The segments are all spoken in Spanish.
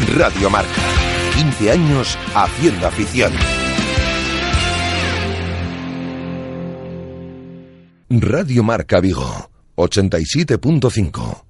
Radio Marca. 15 años haciendo afición. Radio Marca Vigo, 87.5.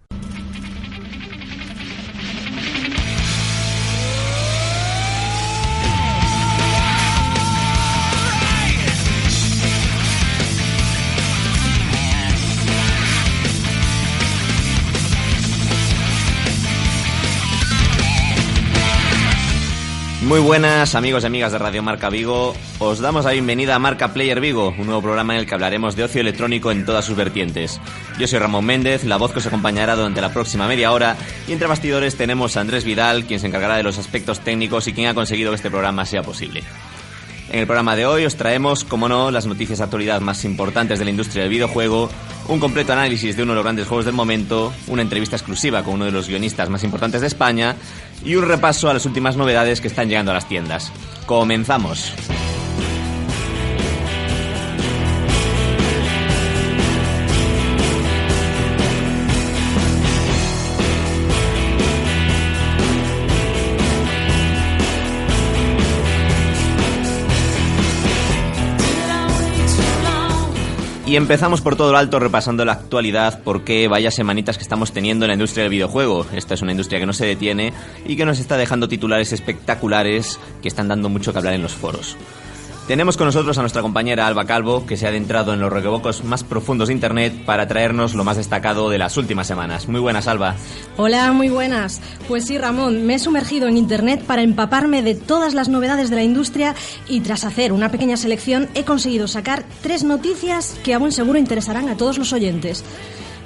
Muy buenas amigos y amigas de Radio Marca Vigo, os damos la bienvenida a Marca Player Vigo, un nuevo programa en el que hablaremos de ocio electrónico en todas sus vertientes. Yo soy Ramón Méndez, la voz que os acompañará durante la próxima media hora, y entre bastidores tenemos a Andrés Vidal, quien se encargará de los aspectos técnicos y quien ha conseguido que este programa sea posible. En el programa de hoy os traemos, como no, las noticias de actualidad más importantes de la industria del videojuego, un completo análisis de uno de los grandes juegos del momento, una entrevista exclusiva con uno de los guionistas más importantes de España y un repaso a las últimas novedades que están llegando a las tiendas. ¡Comenzamos! Y empezamos por todo lo alto repasando la actualidad, porque vaya semanitas que estamos teniendo en la industria del videojuego. Esta es una industria que no se detiene y que nos está dejando titulares espectaculares que están dando mucho que hablar en los foros. Tenemos con nosotros a nuestra compañera Alba Calvo, que se ha adentrado en los requebocos más profundos de Internet para traernos lo más destacado de las últimas semanas. Muy buenas, Alba. Hola, muy buenas. Pues sí, Ramón, me he sumergido en Internet para empaparme de todas las novedades de la industria y tras hacer una pequeña selección he conseguido sacar 3 noticias que a buen seguro interesarán a todos los oyentes.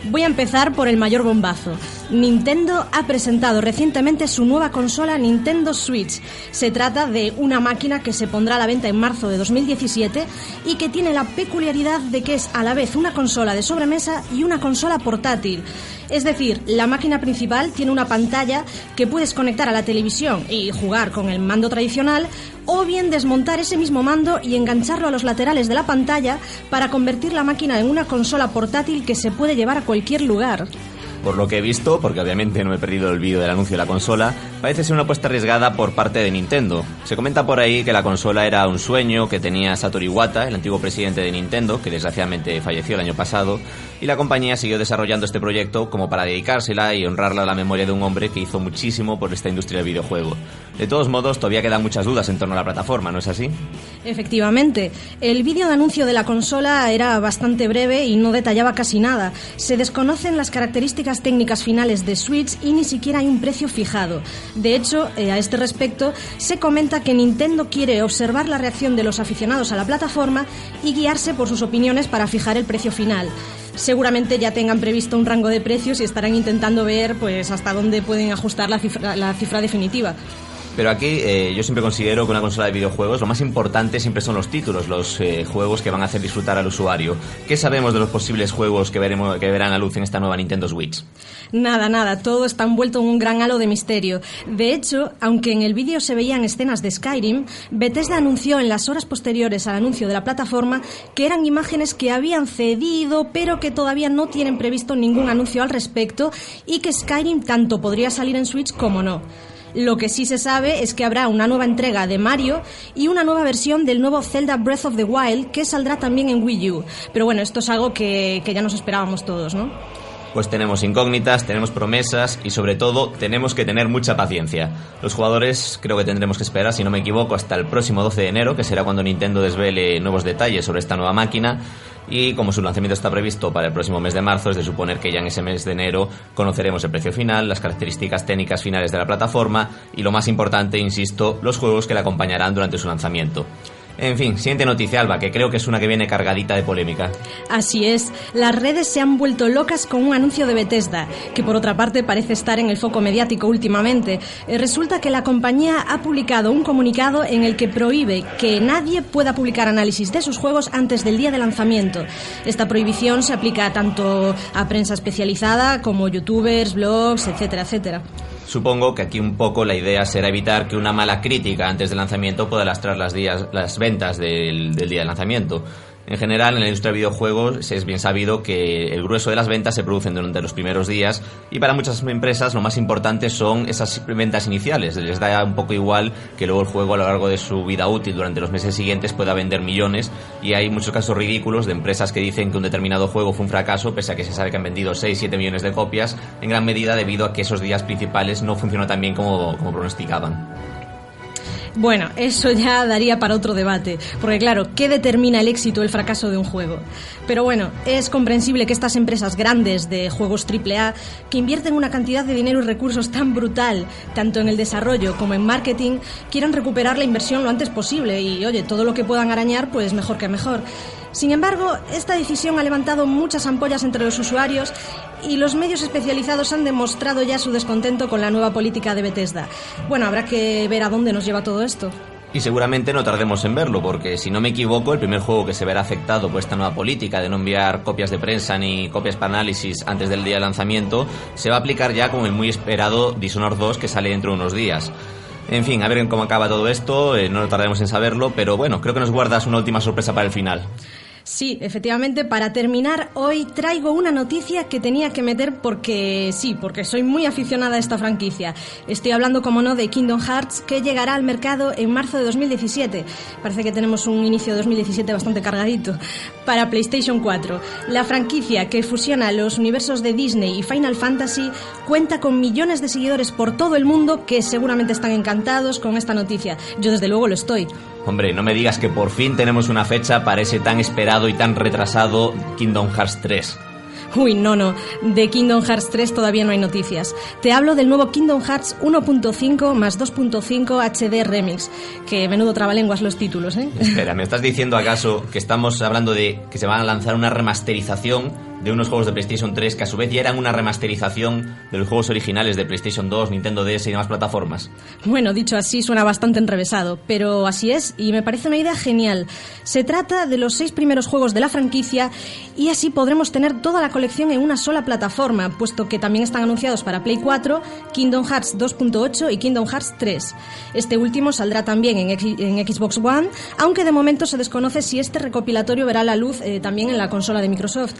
Voy a empezar por el mayor bombazo. Nintendo ha presentado recientemente su nueva consola Nintendo Switch. Se trata de una máquina que se pondrá a la venta en marzo de 2017 y que tiene la peculiaridad de que es a la vez una consola de sobremesa y una consola portátil. Es decir, la máquina principal tiene una pantalla que puedes conectar a la televisión y jugar con el mando tradicional, o bien desmontar ese mismo mando y engancharlo a los laterales de la pantalla para convertir la máquina en una consola portátil que se puede llevar a cualquier lugar. Por lo que he visto, porque obviamente no he perdido el vídeo del anuncio de la consola, parece ser una apuesta arriesgada por parte de Nintendo. Se comenta por ahí que la consola era un sueño que tenía Satoru Iwata, el antiguo presidente de Nintendo, que desgraciadamente falleció el año pasado, y la compañía siguió desarrollando este proyecto como para dedicársela y honrarla a la memoria de un hombre que hizo muchísimo por esta industria del videojuego. De todos modos, todavía quedan muchas dudas en torno a la plataforma, ¿no es así? Efectivamente. El vídeo de anuncio de la consola era bastante breve y no detallaba casi nada. Se desconocen las características técnicas finales de Switch y ni siquiera hay un precio fijado. De hecho, a este respecto, se comenta que Nintendo quiere observar la reacción de los aficionados a la plataforma y guiarse por sus opiniones para fijar el precio final. Seguramente ya tengan previsto un rango de precios y estarán intentando ver pues hasta dónde pueden ajustar la cifra definitiva. Pero aquí yo siempre considero que una consola de videojuegos lo más importante siempre son los títulos, los juegos que van a hacer disfrutar al usuario. ¿Qué sabemos de los posibles juegos que verán a luz en esta nueva Nintendo Switch? Nada, todo está envuelto en un gran halo de misterio. De hecho, aunque en el vídeo se veían escenas de Skyrim, Bethesda anunció en las horas posteriores al anuncio de la plataforma que eran imágenes que habían cedido, pero que todavía no tienen previsto ningún anuncio al respecto y que Skyrim tanto podría salir en Switch como no. Lo que sí se sabe es que habrá una nueva entrega de Mario y una nueva versión del nuevo Zelda Breath of the Wild que saldrá también en Wii U. Pero bueno, esto es algo que ya nos esperábamos todos, ¿no? Pues tenemos incógnitas, tenemos promesas y sobre todo tenemos que tener mucha paciencia. Los jugadores creo que tendremos que esperar, si no me equivoco, hasta el próximo 12 de enero, que será cuando Nintendo desvele nuevos detalles sobre esta nueva máquina. Y como su lanzamiento está previsto para el próximo mes de marzo, es de suponer que ya en ese mes de enero conoceremos el precio final, las características técnicas finales de la plataforma y, lo más importante, insisto, los juegos que la acompañarán durante su lanzamiento. En fin, siguiente noticia, Alba, que creo que es una que viene cargadita de polémica. Así es, las redes se han vuelto locas con un anuncio de Bethesda, que por otra parte parece estar en el foco mediático últimamente. Resulta que la compañía ha publicado un comunicado en el que prohíbe que nadie pueda publicar análisis de sus juegos antes del día de lanzamiento. Esta prohibición se aplica tanto a prensa especializada como youtubers, blogs, etcétera, etcétera. Supongo que aquí un poco la idea será evitar que una mala crítica antes del lanzamiento pueda lastrar las ventas del día de lanzamiento. En general, en la industria de videojuegos es bien sabido que el grueso de las ventas se producen durante los primeros días y para muchas empresas lo más importante son esas ventas iniciales. Les da un poco igual que luego el juego a lo largo de su vida útil durante los meses siguientes pueda vender millones, y hay muchos casos ridículos de empresas que dicen que un determinado juego fue un fracaso pese a que se sabe que han vendido 6-7 millones de copias, en gran medida debido a que esos días principales no funcionó tan bien como pronosticaban. Bueno, eso ya daría para otro debate, porque claro, ¿qué determina el éxito o el fracaso de un juego? Pero bueno, es comprensible que estas empresas grandes de juegos AAA, que invierten una cantidad de dinero y recursos tan brutal, tanto en el desarrollo como en marketing, quieran recuperar la inversión lo antes posible y, oye, todo lo que puedan arañar, pues mejor que mejor. Sin embargo, esta decisión ha levantado muchas ampollas entre los usuarios y los medios especializados han demostrado ya su descontento con la nueva política de Bethesda. Bueno, habrá que ver a dónde nos lleva todo esto. Y seguramente no tardemos en verlo, porque si no me equivoco, el primer juego que se verá afectado por esta nueva política de no enviar copias de prensa ni copias para análisis antes del día de lanzamiento se va a aplicar ya con el muy esperado Dishonored 2 que sale dentro de unos días. En fin, a ver cómo acaba todo esto, no tardaremos en saberlo, pero bueno, creo que nos guardas una última sorpresa para el final. Sí, efectivamente, para terminar, hoy traigo una noticia que tenía que meter porque soy muy aficionada a esta franquicia. Estoy hablando, como no, de Kingdom Hearts, que llegará al mercado en marzo de 2017. Parece que tenemos un inicio de 2017 bastante cargadito. Para PlayStation 4. La franquicia, que fusiona los universos de Disney y Final Fantasy, cuenta con millones de seguidores por todo el mundo que seguramente están encantados con esta noticia. Yo desde luego lo estoy. Hombre, no me digas que por fin tenemos una fecha para ese tan esperado y tan retrasado Kingdom Hearts 3. Uy, no, de Kingdom Hearts 3 todavía no hay noticias. Te hablo del nuevo Kingdom Hearts 1.5 más 2.5 HD Remix. Que menudo trabalenguas los títulos, ¿eh? Espera, ¿me estás diciendo acaso que estamos hablando de que se van a lanzar una remasterización de unos juegos de PlayStation 3 que a su vez ya eran una remasterización de los juegos originales de PlayStation 2, Nintendo DS y demás plataformas? Bueno, dicho así suena bastante enrevesado, pero así es y me parece una idea genial. Se trata de los 6 primeros juegos de la franquicia y así podremos tener toda la colección en una sola plataforma, puesto que también están anunciados para Play 4, Kingdom Hearts 2.8 y Kingdom Hearts 3. Este último saldrá también en Xbox One, aunque de momento se desconoce si este recopilatorio verá la luz también en la consola de Microsoft.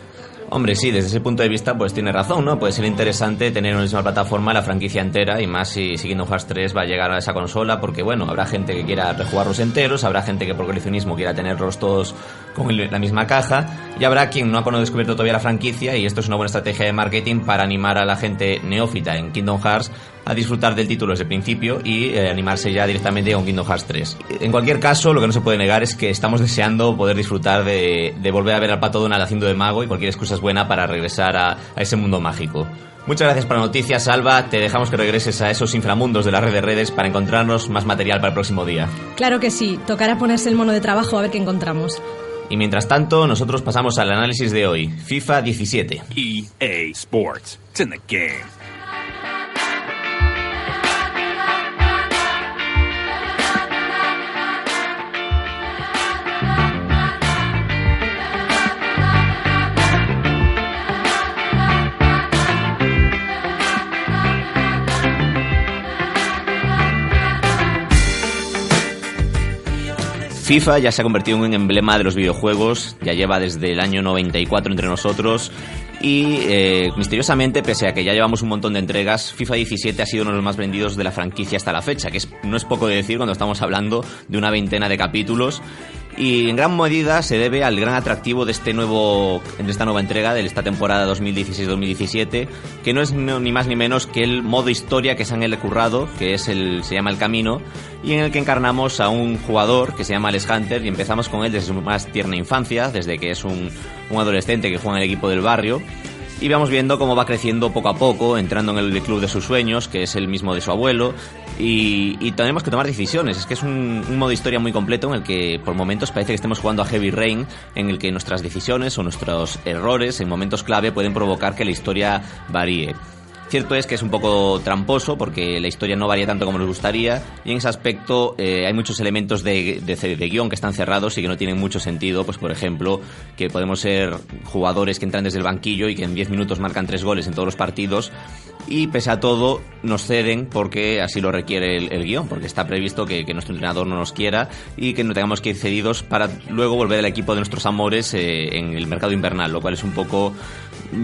Hombre, sí, desde ese punto de vista pues tiene razón, ¿no? Puede ser interesante tener en una misma plataforma la franquicia entera, y más si Kingdom Hearts 3 va a llegar a esa consola, porque bueno, habrá gente que quiera rejugarlos enteros, habrá gente que por coleccionismo quiera tenerlos todos con la misma caja, y habrá quien no ha descubierto todavía la franquicia, y esto es una buena estrategia de marketing para animar a la gente neófita en Kingdom Hearts a disfrutar del título desde el principio y animarse ya directamente con Kingdom Hearts 3. En cualquier caso, lo que no se puede negar es que estamos deseando poder disfrutar de volver a ver al Pato Donald haciendo de mago, y cualquier excusa es buena para regresar a ese mundo mágico. Muchas gracias por la noticia, Salva. Te dejamos que regreses a esos inframundos de la red de redes para encontrarnos más material para el próximo día. Claro que sí, tocará ponerse el mono de trabajo a ver qué encontramos. Y mientras tanto, nosotros pasamos al análisis de hoy. FIFA 17. EA Sports. It's in the game. FIFA ya se ha convertido en un emblema de los videojuegos, ya lleva desde el año 94 entre nosotros y misteriosamente, pese a que ya llevamos un montón de entregas, FIFA 17 ha sido uno de los más vendidos de la franquicia hasta la fecha, que no es poco de decir cuando estamos hablando de una veintena de capítulos. Y en gran medida se debe al gran atractivo de esta nueva entrega de esta temporada 2016-2017, que no es ni más ni menos que el modo historia que se han currado, que se llama El Camino, y en el que encarnamos a un jugador que se llama Alex Hunter, y empezamos con él desde su más tierna infancia, desde que es un adolescente que juega en el equipo del barrio, y vamos viendo cómo va creciendo poco a poco, entrando en el club de sus sueños, que es el mismo de su abuelo, y tenemos que tomar decisiones. Es que es un modo historia muy completo en el que por momentos parece que estemos jugando a Heavy Rain, en el que nuestras decisiones o nuestros errores en momentos clave pueden provocar que la historia varíe. Cierto es que es un poco tramposo porque la historia no varía tanto como nos gustaría y en ese aspecto hay muchos elementos de guión que están cerrados y que no tienen mucho sentido. Pues por ejemplo, que podemos ser jugadores que entran desde el banquillo y que en 10 minutos marcan 3 goles en todos los partidos y pese a todo nos ceden porque así lo requiere el guión, porque está previsto que nuestro entrenador no nos quiera y que no tengamos que ir cedidos para luego volver al equipo de nuestros amores en el mercado invernal, lo cual es un poco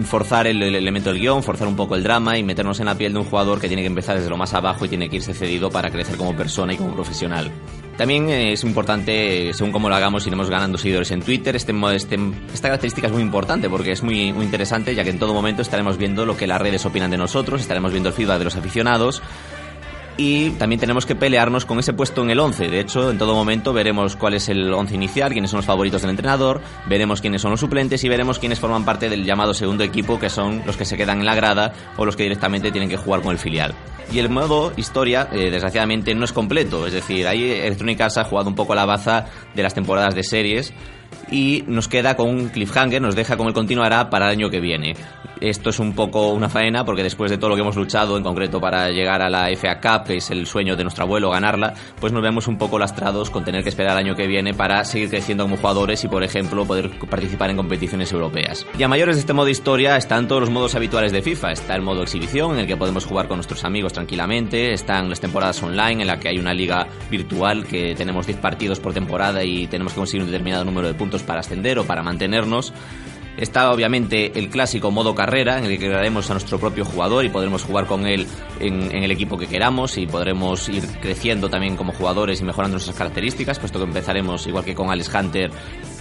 forzar el elemento del guión, forzar un poco el drama y meternos en la piel de un jugador que tiene que empezar desde lo más abajo y tiene que irse cedido para crecer como persona y como profesional. También es importante, según cómo lo hagamos, iremos ganando seguidores en Twitter. Esta característica es muy importante porque es muy interesante, ya que en todo momento estaremos viendo lo que las redes opinan de nosotros, estaremos viendo el feedback de los aficionados y también tenemos que pelearnos con ese puesto en el 11. De hecho, en todo momento veremos cuál es el 11 inicial, quiénes son los favoritos del entrenador, veremos quiénes son los suplentes y veremos quiénes forman parte del llamado segundo equipo, que son los que se quedan en la grada o los que directamente tienen que jugar con el filial. Y el modo historia, desgraciadamente, no es completo. Es decir, ahí Electronic Arts ha jugado un poco a la baza de las temporadas de series y nos queda con un cliffhanger, nos deja con el continuará para el año que viene. Esto es un poco una faena porque después de todo lo que hemos luchado, en concreto para llegar a la FA Cup, que es el sueño de nuestro abuelo ganarla, pues nos vemos un poco lastrados con tener que esperar al año que viene para seguir creciendo como jugadores y, por ejemplo, poder participar en competiciones europeas. Y a mayores de este modo historia están todos los modos habituales de FIFA. Está el modo exhibición, en el que podemos jugar con nuestros amigos tranquilamente. Están las temporadas online, en la que hay una liga virtual que tenemos 10 partidos por temporada y tenemos que conseguir un determinado número de puntos para ascender o para mantenernos. Está obviamente el clásico modo carrera, en el que crearemos a nuestro propio jugador y podremos jugar con él en el equipo que queramos y podremos ir creciendo también como jugadores y mejorando nuestras características, puesto que empezaremos igual que con Alex Hunter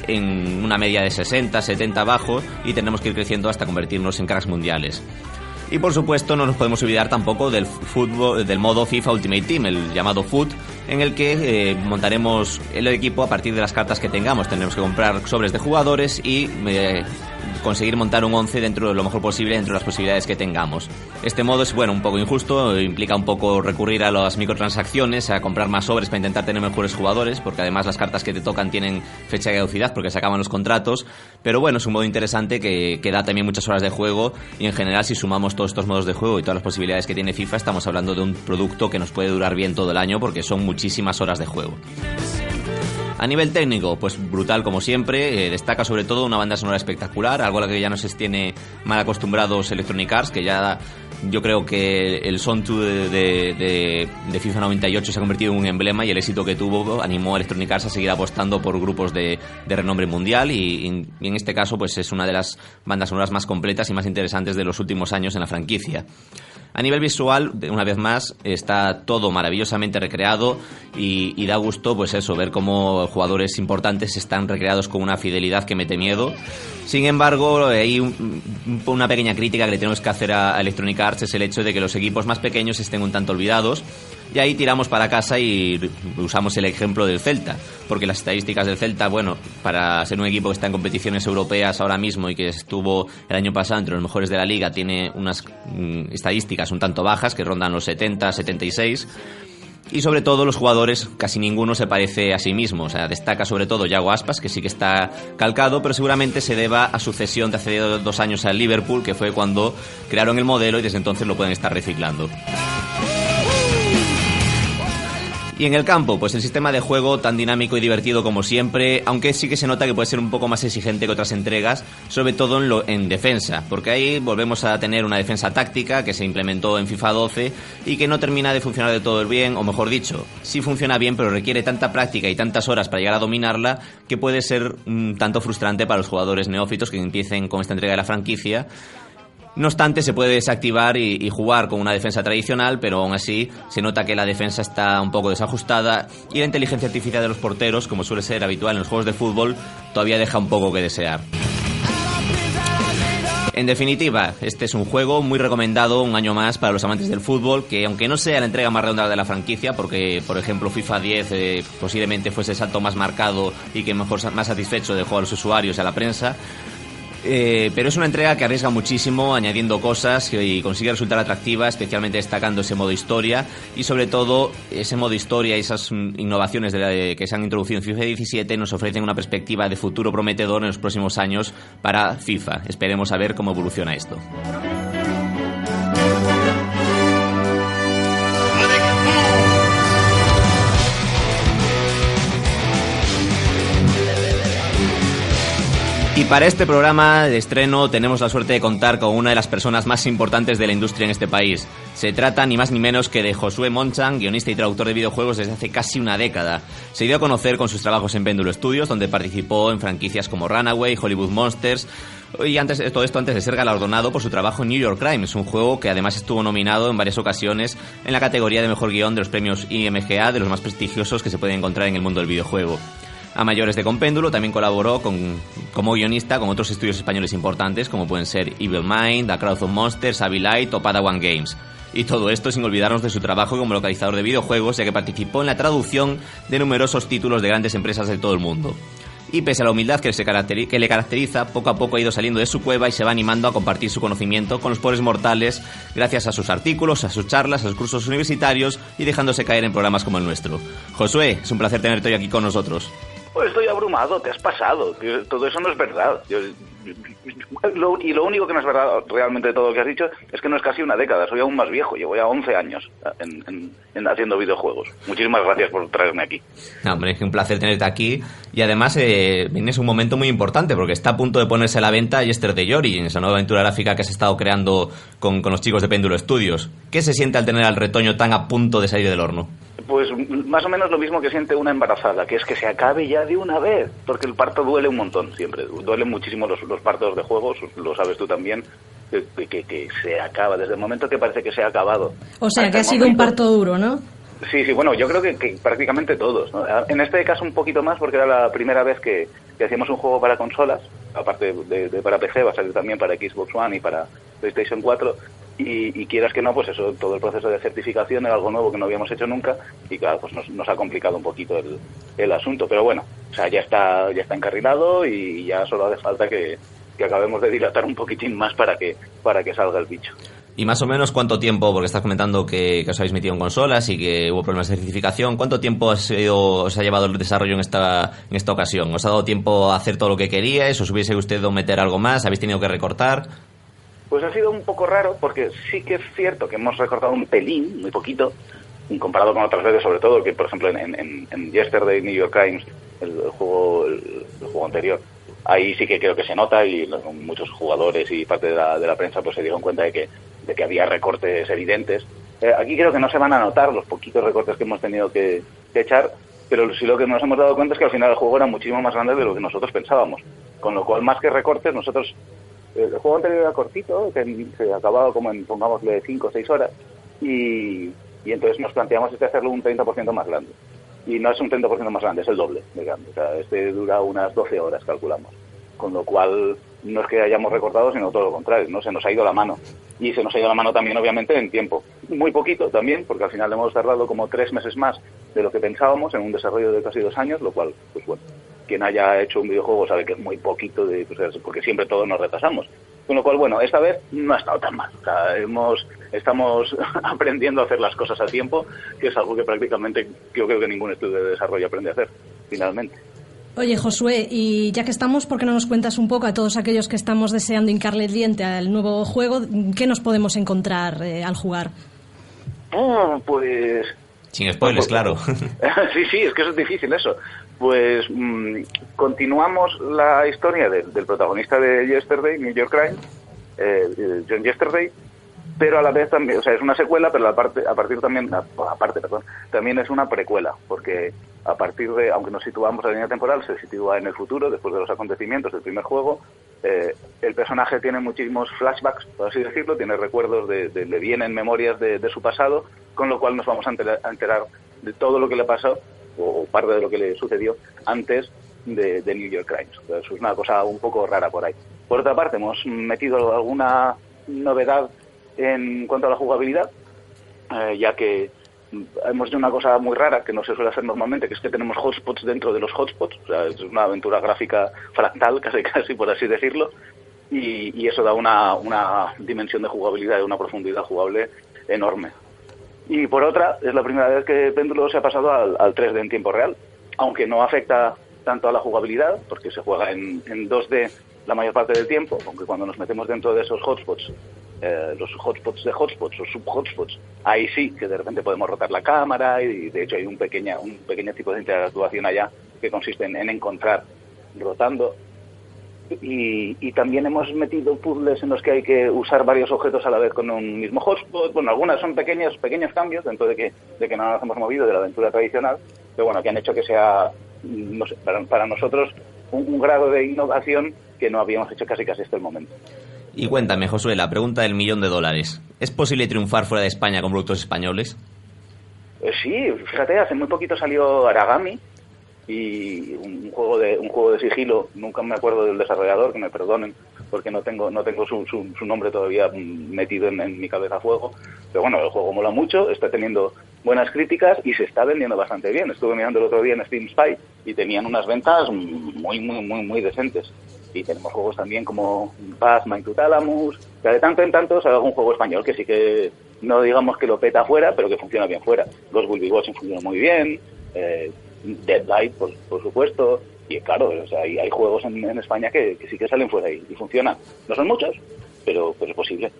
en una media de 60, 70 bajo y tendremos que ir creciendo hasta convertirnos en cracks mundiales. Y por supuesto no nos podemos olvidar tampoco del modo FIFA Ultimate Team, el llamado FUT, en el que montaremos el equipo a partir de las cartas que tengamos. Tendremos que comprar sobres de jugadores y conseguir montar un 11 dentro de lo mejor posible, dentro de las posibilidades que tengamos. Este modo es, un poco injusto, implica un poco recurrir a las microtransacciones, a comprar más sobres para intentar tener mejores jugadores, porque además las cartas que te tocan tienen fecha de caducidad porque se acaban los contratos, pero bueno, es un modo interesante que da también muchas horas de juego y en general si sumamos todos estos modos de juego y todas las posibilidades que tiene FIFA, estamos hablando de un producto que nos puede durar bien todo el año porque son muchísimas horas de juego. A nivel técnico, pues brutal como siempre, destaca sobre todo una banda sonora espectacular, algo a la que ya nos tiene mal acostumbrados Electronic Arts, que ya yo creo que el soundtrack de FIFA 98 se ha convertido en un emblema y el éxito que tuvo animó a Electronic Arts a seguir apostando por grupos de renombre mundial y en este caso pues es una de las bandas sonoras más completas y más interesantes de los últimos años en la franquicia. A nivel visual, una vez más, está todo maravillosamente recreado y da gusto, pues eso, ver cómo jugadores importantes están recreados con una fidelidad que mete miedo. Sin embargo, hay una pequeña crítica que le tenemos que hacer a Electronic Arts, es el hecho de que los equipos más pequeños estén un tanto olvidados. Y ahí tiramos para casa y usamos el ejemplo del Celta, porque las estadísticas del Celta, para ser un equipo que está en competiciones europeas ahora mismo y que estuvo el año pasado entre los mejores de la liga, tiene unas estadísticas un tanto bajas, que rondan los 70, 76, y sobre todo los jugadores, casi ninguno se parece a sí mismo. O sea, destaca sobre todo Yago Aspas, que sí que está calcado, pero seguramente se deba a su cesión de hace 2 años al Liverpool, que fue cuando crearon el modelo y desde entonces lo pueden estar reciclando. Y en el campo, pues el sistema de juego tan dinámico y divertido como siempre, aunque sí que se nota que puede ser un poco más exigente que otras entregas, sobre todo en defensa, porque ahí volvemos a tener una defensa táctica que se implementó en FIFA 12 y que no termina de funcionar de todo bien, o mejor dicho, sí funciona bien, pero requiere tanta práctica y tantas horas para llegar a dominarla que puede ser tanto frustrante para los jugadores neófitos que empiecen con esta entrega de la franquicia. No obstante, se puede desactivar y jugar con una defensa tradicional, pero aún así se nota que la defensa está un poco desajustada y la inteligencia artificial de los porteros, como suele ser habitual en los juegos de fútbol, todavía deja un poco que desear. En definitiva, este es un juego muy recomendado un año más para los amantes del fútbol, que aunque no sea la entrega más redonda de la franquicia, porque por ejemplo FIFA 10 posiblemente fuese el salto más marcado y que más satisfecho dejó a los usuarios y a la prensa, pero es una entrega que arriesga muchísimo añadiendo cosas y consigue resultar atractiva, especialmente destacando ese modo historia y sobre todo ese modo historia y esas innovaciones que se han introducido en FIFA 17 nos ofrecen una perspectiva de futuro prometedor en los próximos años para FIFA. Esperemos a ver cómo evoluciona esto. para este programa de estreno tenemos la suerte de contar con una de las personas más importantes de la industria en este país. Se trata ni más ni menos que de Josué Monchan, guionista y traductor de videojuegos desde hace casi una década. Se dio a conocer con sus trabajos en Péndulo Studios, donde participó en franquicias como Runaway, Hollywood Monsters, y todo esto antes de ser galardonado por su trabajo en New York Crimes, un juego que además estuvo nominado en varias ocasiones en la categoría de mejor guión de los premios IMGA, de los más prestigiosos que se pueden encontrar en el mundo del videojuego. A mayores de Compéndulo también colaboró como guionista con otros estudios españoles importantes como pueden ser Evil Mind, A Crowd of Monsters, Avilite o Padawan Games. Y todo esto sin olvidarnos de su trabajo como localizador de videojuegos, ya que participó en la traducción de numerosos títulos de grandes empresas de todo el mundo. Y pese a la humildad que le caracteriza, poco a poco ha ido saliendo de su cueva y se va animando a compartir su conocimiento con los pobres mortales gracias a sus artículos, a sus charlas, a sus cursos universitarios y dejándose caer en programas como el nuestro. Josué, es un placer tenerte hoy aquí con nosotros. Pues estoy abrumado, te has pasado. Todo eso no es verdad. Lo único que no es verdad realmente de todo lo que has dicho es que no es casi una década, soy aún más viejo, llevo ya 11 años en haciendo videojuegos. Muchísimas gracias por traerme aquí. No, hombre, es un placer tenerte aquí y además vienes un momento muy importante porque está a punto de ponerse a la venta Yesterday Origins, esa nueva aventura gráfica que has estado creando con los chicos de Péndulo Studios. ¿Qué se siente al tener al retoño tan a punto de salir del horno? Pues más o menos lo mismo que siente una embarazada, que es que se acabe ya de una vez, porque el parto duele un montón siempre, duelen muchísimo los partos de juegos, lo sabes tú también, que se acaba, desde el momento que parece que se ha acabado. O sea, que ha sido un parto duro, ¿no? Sí, bueno, yo creo que prácticamente todos, ¿no? En este caso un poquito más porque era la primera vez que hacíamos un juego para consolas, aparte de para PC, va a salir también para Xbox One y para PlayStation 4, y quieras que no, pues eso, todo el proceso de certificación era algo nuevo que no habíamos hecho nunca y claro, pues nos ha complicado un poquito el asunto, pero bueno, o sea, ya está encarrilado y ya solo hace falta que acabemos de dilatar un poquitín más para que salga el bicho. Y más o menos cuánto tiempo, porque estás comentando que os habéis metido en consolas y que hubo problemas de certificación, ¿cuánto tiempo os ha llevado el desarrollo en esta ocasión? ¿Os ha dado tiempo a hacer todo lo que queríais? ¿Os hubiese gustado meter algo más? ¿Habéis tenido que recortar? Pues ha sido un poco raro porque sí que es cierto que hemos recortado un pelín, muy poquito, comparado con otras veces, sobre todo que por ejemplo en Yesterday New York Crimes, el juego anterior, ahí sí que creo que se nota y muchos jugadores y parte de la prensa pues se dieron cuenta de que había recortes evidentes. Aquí creo que no se van a notar los poquitos recortes que hemos tenido que echar, pero sí lo que nos hemos dado cuenta es que al final el juego era muchísimo más grande de lo que nosotros pensábamos, con lo cual más que recortes nosotros... El juego anterior era cortito, que se acababa como en, pongámosle, 5 o 6 horas, y entonces nos planteamos hacerlo un 30% más grande. Y no es un 30% más grande, es el doble, digamos. O sea, dura unas 12 horas, calculamos. Con lo cual, no es que hayamos recortado, sino todo lo contrario, ¿no? Se nos ha ido la mano. Y se nos ha ido la mano también, obviamente, en tiempo. Muy poquito también, porque al final hemos tardado como 3 meses más de lo que pensábamos en un desarrollo de casi 2 años, lo cual, pues bueno, quien haya hecho un videojuego sabe que es muy poquito, porque siempre todos nos retrasamos. Con lo cual, bueno, esta vez no ha estado tan mal. O sea, estamos aprendiendo a hacer las cosas a tiempo, que es algo que prácticamente yo creo que ningún estudio de desarrollo aprende a hacer, finalmente. Oye, Josué, y ya que estamos, ¿por qué no nos cuentas un poco a todos aquellos que estamos deseando hincarle el diente al nuevo juego, qué nos podemos encontrar al jugar? Pues... Sin spoilers, claro. Sí, es que eso es difícil eso. Pues continuamos la historia del protagonista de Yesterday, New York Crimes, John Yesterday, pero a la vez también, o sea, es una secuela, pero también es una precuela, porque a partir de, aunque nos situamos en la línea temporal, se sitúa en el futuro, después de los acontecimientos del primer juego. El personaje tiene muchísimos flashbacks, por así decirlo, tiene recuerdos le vienen memorias de su pasado, con lo cual nos vamos a enterar de todo lo que le pasó, o parte de lo que le sucedió antes de New York Crimes. Entonces, es una cosa un poco rara por ahí. Por otra parte, hemos metido alguna novedad en cuanto a la jugabilidad, ya que hemos hecho una cosa muy rara que no se suele hacer normalmente, que es que tenemos hotspots dentro de los hotspots. O sea, es una aventura gráfica fractal, casi por así decirlo, y eso da una dimensión de jugabilidad y una profundidad jugable enorme. Y por otra, es la primera vez que Péndulo se ha pasado al 3D en tiempo real, aunque no afecta tanto a la jugabilidad, porque se juega en 2D la mayor parte del tiempo, aunque cuando nos metemos dentro de esos hotspots, los hotspots de hotspots o subhotspots, ahí sí que de repente podemos rotar la cámara y de hecho hay un pequeño tipo de interactuación allá que consiste en encontrar rotando Y también hemos metido puzzles en los que hay que usar varios objetos a la vez con un mismo hotspot. Bueno, algunas son pequeños cambios dentro de que no nos hemos movido de la aventura tradicional, pero bueno, que han hecho que sea, no sé, para nosotros un grado de innovación que no habíamos hecho casi hasta el momento. Y cuéntame, Josué, la pregunta del $1.000.000. ¿Es posible triunfar fuera de España con productos españoles? Sí, fíjate, hace muy poquito salió Aragami, y un juego de sigilo. Nunca me acuerdo del desarrollador, que me perdonen porque no tengo su nombre todavía metido en mi cabeza a fuego, pero bueno, el juego mola mucho, está teniendo buenas críticas y se está vendiendo bastante bien. Estuve mirando el otro día en Steam Spy y tenían unas ventas muy decentes. Y tenemos juegos también como Path, My to Thalamus, que de tanto en tanto se haga un juego español que sí que no digamos que lo peta afuera, pero que funciona bien fuera. Ghost Will Be Watching funciona muy bien, Deadlight, por supuesto, y claro, o sea, hay juegos en España que sí que salen fuera y funcionan. No son muchos, pero es posible.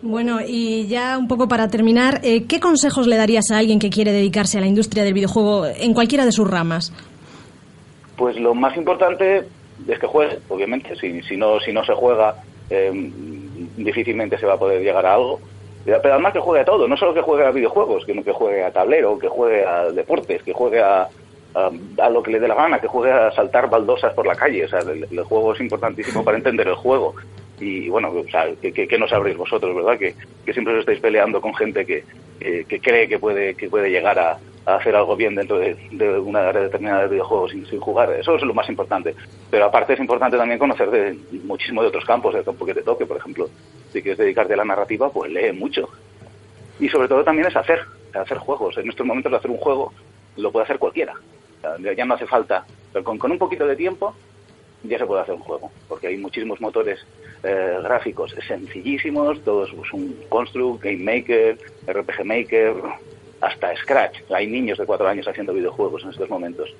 Bueno, y ya un poco para terminar, ¿qué consejos le darías a alguien que quiere dedicarse a la industria del videojuego en cualquiera de sus ramas? Pues lo más importante es que juegue, obviamente. Si no se juega, difícilmente se va a poder llegar a algo. Pero además que juegue a todo, no solo que juegue a videojuegos, sino que juegue a tablero, que juegue a deportes, que juegue a lo que le dé la gana, que juegue a saltar baldosas por la calle. O sea, el juego es importantísimo para entender el juego. Y bueno, o sea, que no sabréis vosotros, ¿verdad? Que siempre os estáis peleando con gente que cree que puede llegar a hacer algo bien dentro de una área determinada de videojuegos sin jugar. Eso es lo más importante. Pero aparte es importante también conocer muchísimo de otros campos, del campo que te toque. Por ejemplo, si quieres dedicarte a la narrativa, pues lee mucho. Y sobre todo también es hacer juegos. En estos momentos de hacer un juego lo puede hacer cualquiera. O sea, ya no hace falta. Pero con un poquito de tiempo ya se puede hacer un juego, porque hay muchísimos motores gráficos sencillísimos, todos un Construct, Game Maker, RPG Maker, hasta Scratch. Hay niños de 4 años haciendo videojuegos en estos momentos.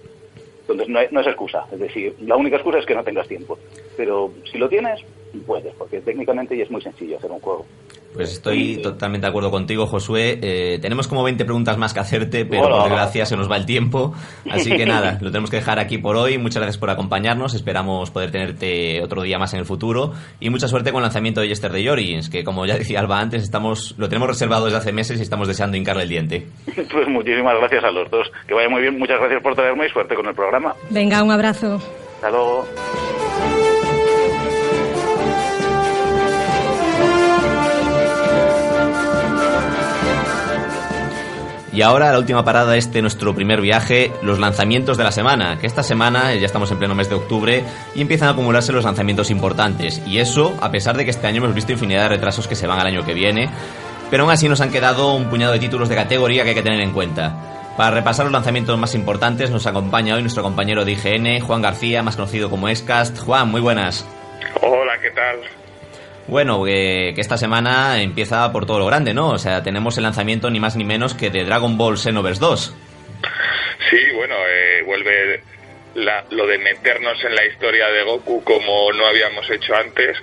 Entonces no es excusa, es decir, la única excusa es que no tengas tiempo. Pero si lo tienes, puedes, porque técnicamente ya es muy sencillo hacer un juego. Pues estoy totalmente de acuerdo contigo, Josué. Tenemos como 20 preguntas más que hacerte, pero por desgracia se nos va el tiempo. Así que nada, lo tenemos que dejar aquí por hoy. Muchas gracias por acompañarnos. Esperamos poder tenerte otro día más en el futuro. Y mucha suerte con el lanzamiento de Yesterday Origins, que como ya decía Alba antes, lo tenemos reservado desde hace meses y estamos deseando hincarle el diente. Pues muchísimas gracias a los dos. Que vaya muy bien. Muchas gracias por traerme y suerte con el programa. Venga, un abrazo. Hasta luego. Y ahora la última parada de nuestro primer viaje, los lanzamientos de la semana, que esta semana ya estamos en pleno mes de octubre y empiezan a acumularse los lanzamientos importantes. Y eso, a pesar de que este año hemos visto infinidad de retrasos que se van al año que viene, pero aún así nos han quedado un puñado de títulos de categoría que hay que tener en cuenta. Para repasar los lanzamientos más importantes nos acompaña hoy nuestro compañero de IGN, Juan García, más conocido como Escast. Juan, muy buenas. Hola, ¿qué tal? Bueno, que esta semana empieza por todo lo grande, ¿no? O sea, tenemos el lanzamiento ni más ni menos que de Dragon Ball Xenoverse 2. Sí, bueno, vuelve lo de meternos en la historia de Goku como no habíamos hecho antes.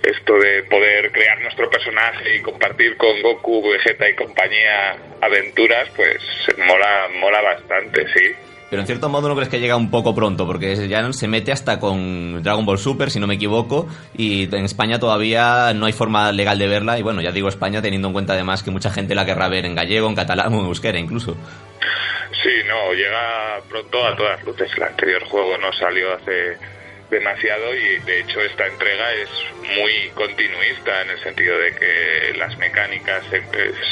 Esto de poder crear nuestro personaje y compartir con Goku, Vegeta y compañía aventuras, pues mola bastante, sí. Pero en cierto modo no crees que llega un poco pronto, porque ya se mete hasta con Dragon Ball Super, si no me equivoco, y en España todavía no hay forma legal de verla, y bueno, ya digo España teniendo en cuenta además que mucha gente la querrá ver en gallego, en catalán o en euskera incluso. Sí, no, llega pronto a todas luces. El anterior juego no salió hace demasiado y de hecho esta entrega es muy continuista en el sentido de que las mecánicas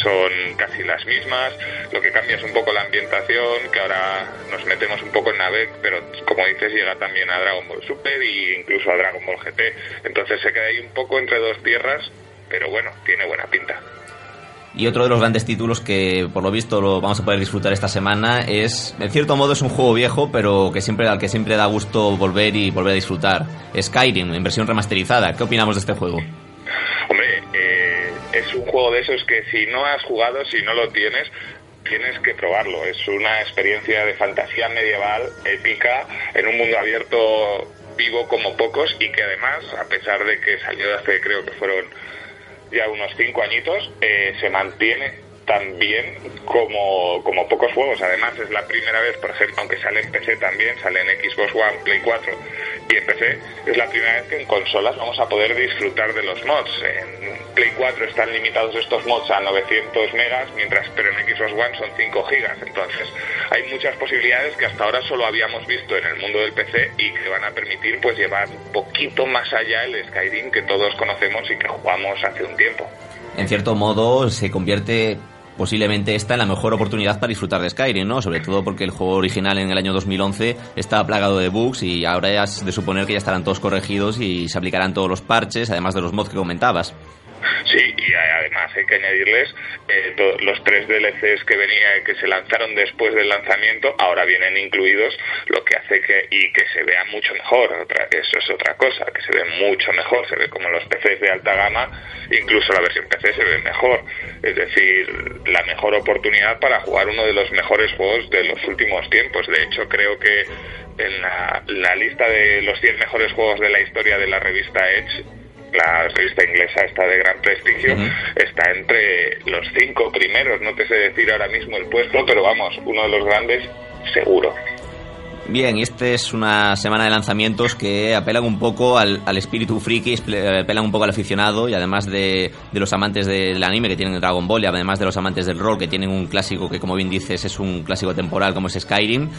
son casi las mismas, lo que cambia es un poco la ambientación, que ahora nos metemos un poco en Namek, pero como dices llega también a Dragon Ball Super e incluso a Dragon Ball GT, entonces se queda ahí un poco entre dos tierras, pero bueno, tiene buena pinta. Y otro de los grandes títulos que por lo visto lo vamos a poder disfrutar esta semana es, en cierto modo es un juego viejo, pero al que siempre da gusto volver a disfrutar. Skyrim, en versión remasterizada. ¿Qué opinamos de este juego? Hombre, es un juego de esos que si no has jugado, si no lo tienes que probarlo. Es una experiencia de fantasía medieval épica en un mundo abierto vivo como pocos y que además, a pesar de que salió hace, creo que fueron ya unos 5 añitos, se mantiene tan bien como pocos juegos. Además es la primera vez, por ejemplo, aunque sale en PC también, sale en Xbox One, Play 4 y en PC es la primera vez que en consolas vamos a poder disfrutar de los mods. En Play 4 están limitados estos mods a 900 megas, pero en Xbox One son 5 gigas. Entonces hay muchas posibilidades que hasta ahora solo habíamos visto en el mundo del PC y que van a permitir pues llevar un poquito más allá el Skyrim que todos conocemos y que jugamos hace un tiempo. En cierto modo se convierte posiblemente esta en la mejor oportunidad para disfrutar de Skyrim, ¿no? Sobre todo porque el juego original en el año 2011 estaba plagado de bugs y ahora ya es de suponer que ya estarán todos corregidos y se aplicarán todos los parches, además de los mods que comentabas. Sí, y además hay que añadirles los 3 DLCs que se lanzaron después del lanzamiento, ahora vienen incluidos, lo que hace que se vea mucho mejor. Eso es otra cosa, que se ve mucho mejor, se ve como los PCs de alta gama, incluso la versión PC se ve mejor. Es decir, la mejor oportunidad para jugar uno de los mejores juegos de los últimos tiempos. De hecho, creo que en la lista de los 100 mejores juegos de la historia de la revista Edge, la revista inglesa esta de gran prestigio, está entre los 5 primeros. No te sé decir ahora mismo el puesto, pero vamos, uno de los grandes seguro. Bien, y esta es una semana de lanzamientos que apelan un poco al espíritu friki, apelan un poco al aficionado, y además de los amantes del anime que tienen Dragon Ball, y además de los amantes del rol que tienen un clásico que, como bien dices, es un clásico temporal como es Skyrim.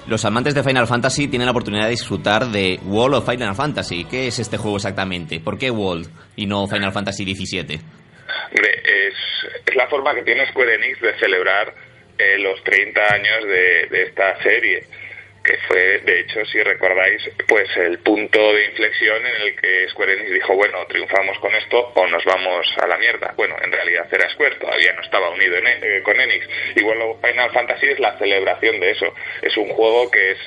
Los amantes de Final Fantasy tienen la oportunidad de disfrutar de World of Final Fantasy. ¿Qué es este juego exactamente? ¿Por qué World y no Final Fantasy XVII? Hombre, es la forma que tiene Square Enix de celebrar los 30 años de esta serie, que fue, de hecho, si recordáis, pues el punto de inflexión en el que Square Enix dijo, bueno, triunfamos con esto o nos vamos a la mierda. Bueno, en realidad era Square, todavía no estaba unido con Enix. Igual Final Fantasy es la celebración de eso. Es un juego que es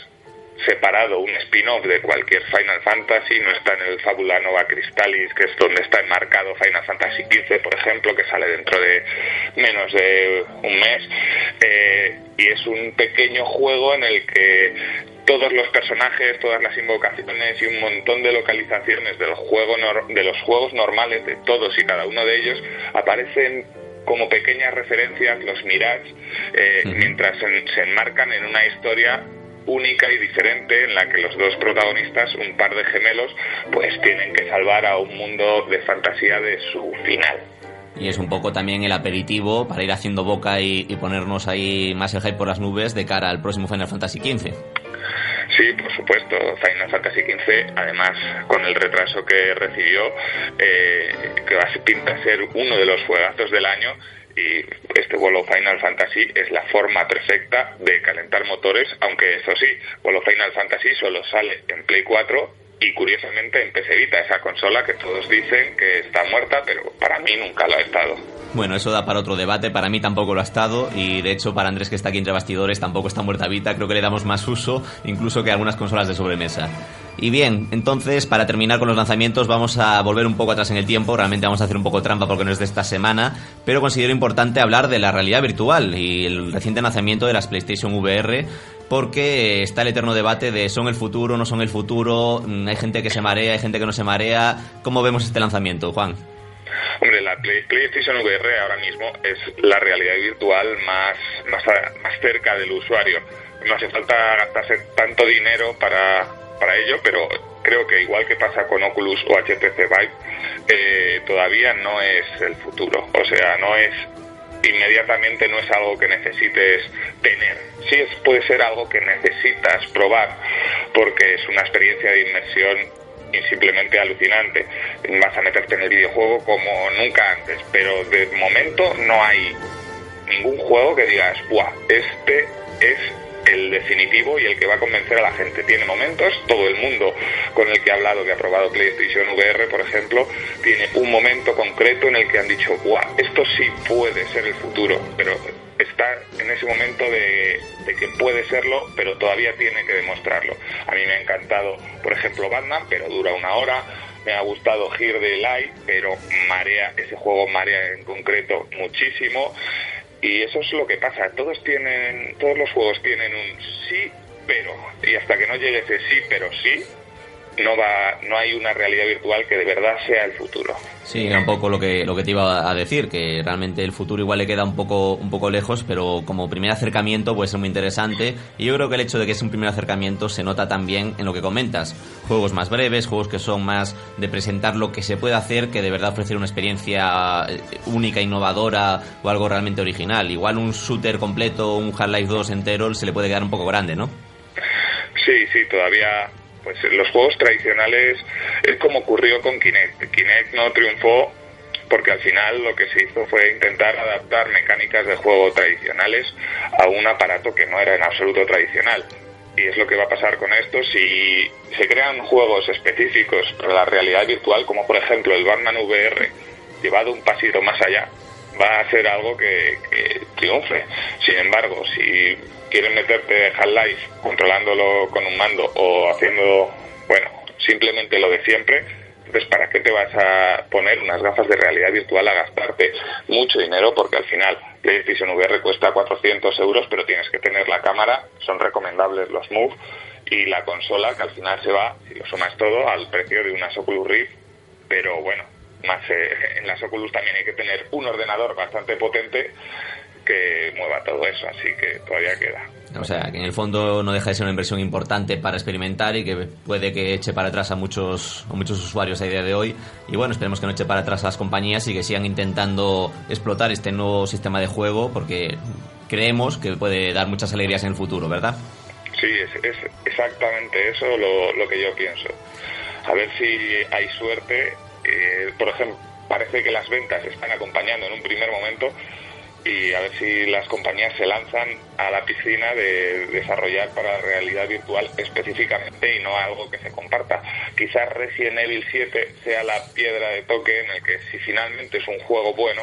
separado, un spin-off de cualquier Final Fantasy, no está en el Fabula Nova Crystallis, que es donde está enmarcado Final Fantasy XV, por ejemplo, que sale dentro de menos de un mes, y es un pequeño juego en el que todos los personajes, todas las invocaciones y un montón de localizaciones de los juegos normales de todos y cada uno de ellos aparecen como pequeñas referencias, los Mirage, mientras se enmarcan en una historia única y diferente en la que los dos protagonistas, un par de gemelos, pues tienen que salvar a un mundo de fantasía de su final. Y es un poco también el aperitivo para ir haciendo boca y ponernos ahí más el hype por las nubes de cara al próximo Final Fantasy XV. Sí, por supuesto, Final Fantasy XV, además con el retraso que recibió, que pinta ser uno de los juegazos del año. Y este World of Final Fantasy es la forma perfecta de calentar motores, aunque eso sí, World of Final Fantasy solo sale en Play 4 y curiosamente en PC Vita, esa consola que todos dicen que está muerta, pero para mí nunca lo ha estado. Bueno, eso da para otro debate, para mí tampoco lo ha estado, y de hecho para Andrés, que está aquí entre bastidores, tampoco está muerta Vita, creo que le damos más uso incluso que algunas consolas de sobremesa. Y bien, entonces, para terminar con los lanzamientos, vamos a volver un poco atrás en el tiempo. Realmente vamos a hacer un poco trampa porque no es de esta semana, pero considero importante hablar de la realidad virtual y el reciente lanzamiento de las PlayStation VR, porque está el eterno debate de ¿son el futuro, no son el futuro? Hay gente que se marea, hay gente que no se marea. ¿Cómo vemos este lanzamiento, Juan? Hombre, la PlayStation VR ahora mismo es la realidad virtual más cerca del usuario. No hace falta gastarse tanto dinero para ello, pero creo que igual que pasa con Oculus o HTC Vive, todavía no es el futuro. O sea, inmediatamente no es algo que necesites tener. Sí, puede ser algo que necesitas probar, porque es una experiencia de inmersión simplemente alucinante. Vas a meterte en el videojuego como nunca antes, pero de momento no hay ningún juego que digas, ¡buah! Este es el definitivo y el que va a convencer a la gente. Tiene momentos, todo el mundo con el que he hablado, que ha probado PlayStation VR, por ejemplo, tiene un momento concreto en el que han dicho, ¡buah! Esto sí puede ser el futuro, pero está en ese momento de que puede serlo, pero todavía tiene que demostrarlo. A mí me ha encantado, por ejemplo, Batman, pero dura 1 hora. Me ha gustado Here the Light, pero ese juego marea en concreto muchísimo. Y eso es lo que pasa, todos los juegos tienen un sí, pero, y hasta que no llegue ese sí, pero sí, no hay una realidad virtual que de verdad sea el futuro. Sí, era un poco lo que te iba a decir, que realmente el futuro igual le queda un poco lejos, pero como primer acercamiento puede ser muy interesante, y yo creo que el hecho de que es un primer acercamiento se nota también en lo que comentas. Juegos más breves, juegos que son más de presentar lo que se puede hacer, que de verdad ofrecer una experiencia única, innovadora o algo realmente original. Igual un shooter completo, un Half-Life 2 entero, se le puede quedar un poco grande, ¿no? Sí, todavía... Pues los juegos tradicionales es como ocurrió con Kinect. Kinect no triunfó porque al final lo que se hizo fue intentar adaptar mecánicas de juego tradicionales a un aparato que no era en absoluto tradicional. Y es lo que va a pasar con esto si se crean juegos específicos para la realidad virtual, como por ejemplo el Batman VR, llevado un pasito más allá, va a ser algo que triunfe. Sin embargo, si quieren meterte Half-Life controlándolo con un mando o haciendo, simplemente lo de siempre, entonces ¿para qué te vas a poner unas gafas de realidad virtual a gastarte mucho dinero? Porque al final PlayStation VR cuesta 400 euros, pero tienes que tener la cámara, son recomendables los Move, y la consola, que al final se va, si lo sumas todo, al precio de unas Oculus Rift, pero más en las Oculus también hay que tener un ordenador bastante potente que mueva todo eso, así que todavía queda. O sea, que en el fondo no deja de ser una inversión importante para experimentar y que puede que eche para atrás a muchos usuarios a día de hoy. Y bueno, esperemos que no eche para atrás a las compañías y que sigan intentando explotar este nuevo sistema de juego, porque creemos que puede dar muchas alegrías en el futuro, ¿verdad? Sí, es exactamente eso lo que yo pienso. A ver si hay suerte. Por ejemplo, parece que las ventas están acompañando en un primer momento, y a ver si las compañías se lanzan a la piscina de desarrollar para la realidad virtual específicamente y no algo que se comparta. Quizás Resident Evil 7 sea la piedra de toque en el que, si finalmente es un juego bueno,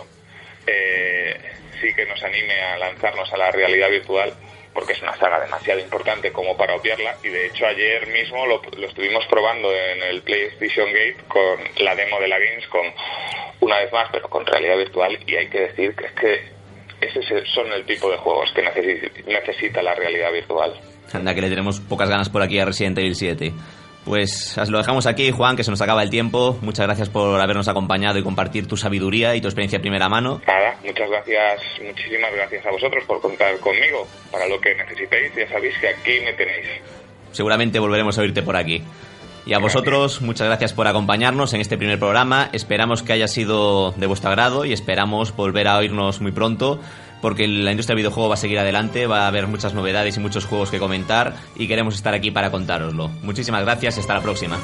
sí que nos anime a lanzarnos a la realidad virtual, porque es una saga demasiado importante como para obviarla. Y de hecho ayer mismo lo estuvimos probando en el PlayStation Gate con la demo de la Gamescom, una vez más, pero con realidad virtual, y hay que decir que es que esos son el tipo de juegos que necesita la realidad virtual. Anda, que le tenemos pocas ganas por aquí a Resident Evil 7. Pues lo dejamos aquí, Juan, que se nos acaba el tiempo. Muchas gracias por habernos acompañado y compartir tu sabiduría y tu experiencia de primera mano. Nada, muchísimas gracias a vosotros por contar conmigo. Para lo que necesitéis, ya sabéis que aquí me tenéis. Seguramente volveremos a oírte por aquí. Y a vosotros, muchas gracias por acompañarnos en este primer programa. Esperamos que haya sido de vuestro agrado y esperamos volver a oírnos muy pronto, porque la industria del videojuego va a seguir adelante, va a haber muchas novedades y muchos juegos que comentar, y queremos estar aquí para contároslo. Muchísimas gracias y hasta la próxima.